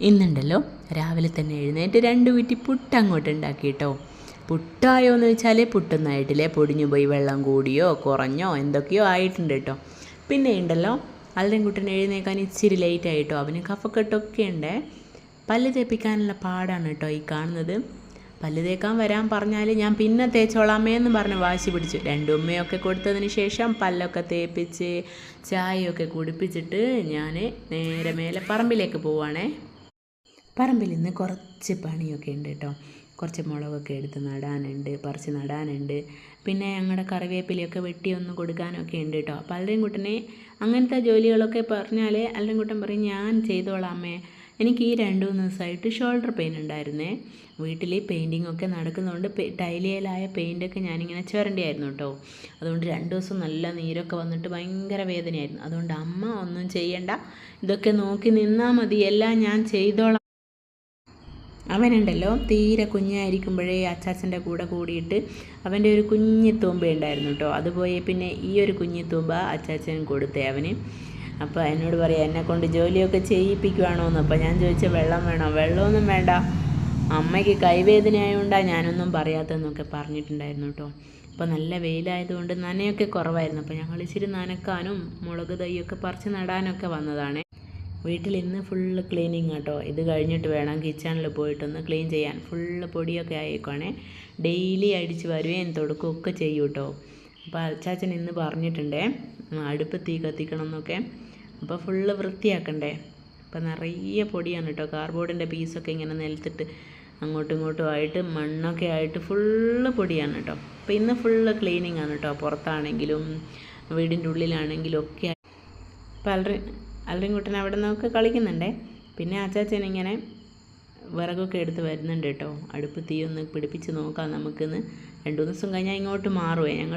ഇന്നുണ്ടല്ലോ രാവിലെ തന്നെ എഴുന്നേറ്റ് 2 കുറ്റി പുട്ട് അങ്ങോട്ട് ഉണ്ടാക്കി കേട്ടോ. പുട്ടായോ എന്ന് വെച്ചാൽ പുട്ടൊന്നും ആയിട്ടില്ലേ, പൊടിഞ്ഞു പോയി, വെള്ളം കൂടിയോ കുറഞ്ഞോ എന്തൊക്കെയോ ആയിട്ടുണ്ട് കേട്ടോ. പിന്നെ ഉണ്ടല്ലോ അൽറിൻകുട്ടൻ എഴുന്നേക്കാൻ ഇച്ചിരി ലേറ്റ് ആയിട്ടോ. അവന് കഫക്കെട്ടൊക്കെ ഉണ്ട്. പല്ല് തേപ്പിക്കാനുള്ള പാടാണ് കേട്ടോ ഈ കാണുന്നത്. പല്ല് തേക്കാൻ വരാൻ പറഞ്ഞാൽ ഞാൻ പിന്നെ തേച്ചോളാമേന്ന് പറഞ്ഞ് വാശി പിടിച്ചു. 2 ഉമ്മയൊക്കെ കൊടുത്തതിന് ശേഷം പല്ലൊക്കെ തേപ്പിച്ച് ചായയൊക്കെ കുടിപ്പിച്ചിട്ട് ഞാൻ നേരെ മേലെ പറമ്പിലേക്ക് പോവുകയാണേ. പറമ്പിൽ നിന്ന് കുറച്ച് പണിയൊക്കെ ഉണ്ട് കേട്ടോ. കുറച്ച് മുളകൊക്കെ എടുത്ത് നടാനുണ്ട്, പറിച്ച് നടാനുണ്ട്. പിന്നെ ഞങ്ങളുടെ കറിവേപ്പിലയൊക്കെ വെട്ടി ഒന്ന് കൊടുക്കാനൊക്കെ ഉണ്ട് കേട്ടോ. അപ്പോൾ അൽറിൻകുട്ടനെ അങ്ങനത്തെ ജോലികളൊക്കെ പറഞ്ഞാൽ അൽറിൻകുട്ടൻ പറയും ഞാൻ ചെയ്തോളാം അമ്മേ. എനിക്ക് ഈ 2-3 ദിവസമായിട്ട് ഷോൾഡർ പെയിൻ ഉണ്ടായിരുന്നേ. വീട്ടിൽ പെയിൻറ്റിംഗ് ഒക്കെ നടക്കുന്നതുകൊണ്ട് ടൈലിയലായ പെയിൻറ്റൊക്കെ ഞാനിങ്ങനെ ചുരണ്ടിയായിരുന്നു കേട്ടോ. അതുകൊണ്ട് 2 ദിവസം നല്ല നീരൊക്കെ വന്നിട്ട് ഭയങ്കര വേദനയായിരുന്നു. അതുകൊണ്ട് അമ്മ ഒന്നും ചെയ്യണ്ട, ഇതൊക്കെ നോക്കി നിന്നാൽ മതി, എല്ലാം ഞാൻ ചെയ്തോളാം. അവനുണ്ടല്ലോ തീരെ കുഞ്ഞായിരിക്കുമ്പോഴേ അച്ചാച്ചൻ്റെ കൂടെ കൂടിയിട്ട് അവൻ്റെ ഒരു കുഞ്ഞി തൂമ്പ ഉണ്ടായിരുന്നു കേട്ടോ. അതുപോയി പിന്നെ ഈ ഒരു കുഞ്ഞി തൂമ്പ അച്ചാച്ചൻ കൊടുത്തേ അവന്. അപ്പോൾ എന്നോട് പറയാം എന്നെ കൊണ്ട് ജോലിയൊക്കെ ചെയ്യിപ്പിക്കുവാണോ എന്ന്. അപ്പോൾ ഞാൻ ചോദിച്ച വെള്ളം വേണോ? വെള്ളമൊന്നും വേണ്ട, അമ്മയ്ക്ക് കൈവേദന ആയതുകൊണ്ടാണ് ഞാനൊന്നും പറയാത്തതെന്നൊക്കെ പറഞ്ഞിട്ടുണ്ടായിരുന്നു കേട്ടോ. അപ്പോൾ നല്ല വെയിലായതുകൊണ്ട് നനയൊക്കെ കുറവായിരുന്നു. അപ്പോൾ ഞങ്ങൾ ഇച്ചിരി നനക്കാനും മുളക് തൈയൊക്കെ പറിച്ച് നടാനൊക്കെ വന്നതാണ്. വീട്ടിൽ ഇന്ന് ഫുള്ള് ക്ലീനിങ് കേട്ടോ. ഇത് കഴിഞ്ഞിട്ട് വേണം കിച്ചണിൽ പോയിട്ടൊന്ന് ക്ലീൻ ചെയ്യാൻ. ഫുള്ള് പൊടിയൊക്കെ ആയിക്കോണേ. ഡെയിലി അടിച്ച് വരുകയും തുടക്കുകയൊക്കെ ചെയ്യും കേട്ടോ. അപ്പോൾ അച്ചാച്ചൻ ഇന്ന് പറഞ്ഞിട്ടുണ്ടേ അടുപ്പ് തീ കത്തിക്കണം എന്നൊക്കെ. അപ്പോൾ ഫുള്ള് വൃത്തിയാക്കണ്ടേ. അപ്പോൾ നിറയെ പൊടിയാണ് കേട്ടോ. കാർഡ്ബോർഡിൻ്റെ പീസൊക്കെ ഇങ്ങനെ നിലത്തിട്ട് അങ്ങോട്ടും ഇങ്ങോട്ടും ആയിട്ട് മണ്ണൊക്കെ ആയിട്ട് ഫുള്ള് പൊടിയാണ് കേട്ടോ. അപ്പോൾ ഇന്ന് ഫുള്ള് ക്ലീനിങ് ആണ് കേട്ടോ. പുറത്താണെങ്കിലും വീടിൻ്റെ ഉള്ളിലാണെങ്കിലും ഒക്കെ. അപ്പോൾ അൽറിൻകുട്ടൻ അവിടെ നിന്നൊക്കെ കളിക്കുന്നുണ്ടേ. പിന്നെ അച്ചാച്ചൻ ഇങ്ങനെ വിറകൊക്കെ എടുത്ത് വരുന്നുണ്ട് കേട്ടോ. അടുപ്പ് തീ ഒന്ന് പിടിപ്പിച്ച് നോക്കാം നമുക്കിന്ന്. 2-3 ദിവസം കഴിഞ്ഞാൽ ഇങ്ങോട്ട് മാറുമേ ഞങ്ങൾ.